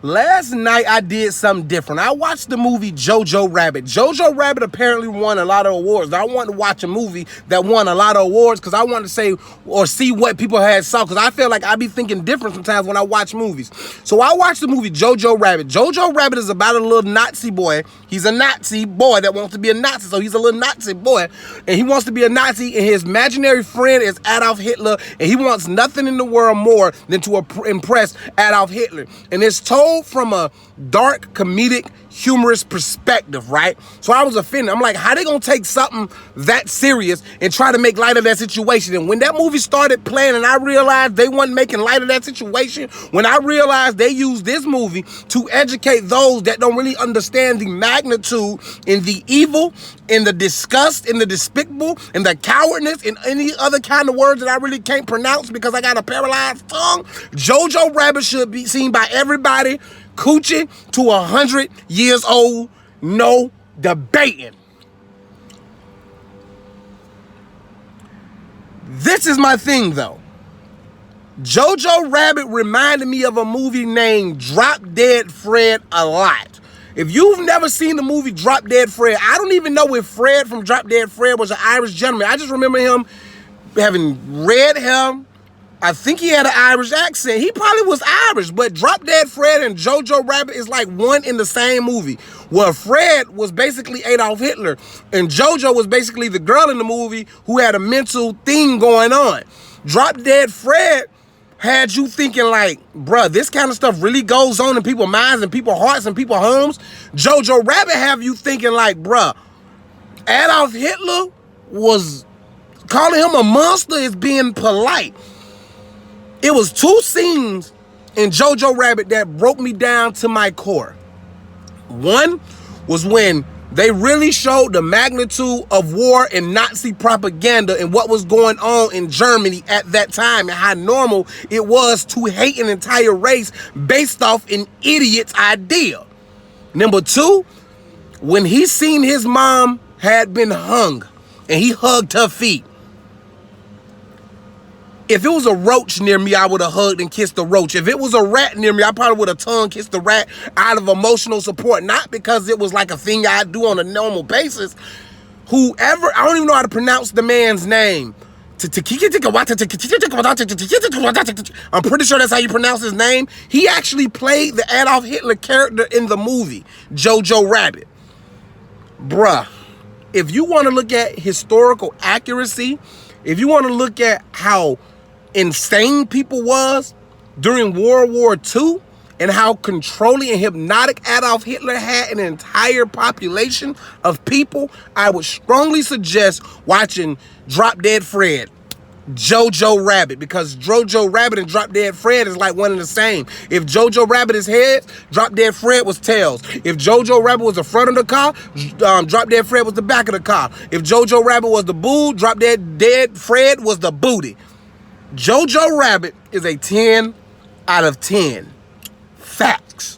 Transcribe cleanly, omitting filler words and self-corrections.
Last night I did something different. I watched the movie Jojo Rabbit. Jojo Rabbit apparently won a lot of awards. I wanted to watch a movie that won a lot of awards because I wanted to say or see what people had saw, because I feel like I be thinking different sometimes when I watch movies. So I watched the movie Jojo Rabbit. Jojo Rabbit is about a little Nazi boy. He's a Nazi boy that wants to be a Nazi. So he's a little Nazi boy and he wants to be a Nazi, and his imaginary friend is Adolf Hitler, and he wants nothing in the world more than to impress Adolf Hitler. And it's told from a dark, comedic, humorous perspective, right? So I was offended. I'm like, how they gonna take something that serious and try to make light of that situation? And when that movie started playing and I realized they weren't making light of that situation, when I realized they used this movie to educate those that don't really understand the magnitude and the evil and the disgust and the despicable and the cowardness and any other kind of words that I really can't pronounce because I got a paralyzed tongue, Jojo Rabbit should be seen by everybody, coochie to 100 years old, no debating. This is my thing though. Jojo Rabbit reminded me of a movie named Drop Dead Fred a lot. If you've never seen the movie Drop Dead Fred, I don't even know if Fred from Drop Dead Fred was an Irish gentleman. I just remember him having red hair. I think he had an Irish accent. He probably was Irish, but Drop Dead Fred and Jojo Rabbit is like one in the same movie. Where Fred was basically Adolf Hitler and Jojo was basically the girl in the movie who had a mental thing going on. Drop Dead Fred had you thinking like, bruh, this kind of stuff really goes on in people's minds and people's hearts and people's homes. Jojo Rabbit have you thinking like, bruh, Adolf Hitler was calling him a monster is being polite. It was two scenes in Jojo Rabbit that broke me down to my core. One was when they really showed the magnitude of war and Nazi propaganda and what was going on in Germany at that time and how normal it was to hate an entire race based off an idiot's idea. Number two, when he seen his mom had been hung and he hugged her feet. If it was a roach near me, I would have hugged and kissed the roach. If it was a rat near me, I probably would have tongue kissed the rat out of emotional support. Not because it was like a thing I do on a normal basis. Whoever, I don't even know how to pronounce the man's name. I'm pretty sure that's how you pronounce his name. He actually played the Adolf Hitler character in the movie, Jojo Rabbit. Bruh, if you want to look at historical accuracy, if you want to look at how insane people was during World War II and how controlling and hypnotic Adolf Hitler had an entire population of people, I would strongly suggest watching Drop Dead Fred, Jojo Rabbit, because Jojo Rabbit and Drop Dead Fred is like one and the same. If Jojo Rabbit is heads, Drop Dead Fred was tails. If Jojo Rabbit was the front of the car, Drop Dead Fred was the back of the car. If Jojo Rabbit was the bull, Drop Dead Fred was the booty. Jojo Rabbit is a 10 out of 10. Facts.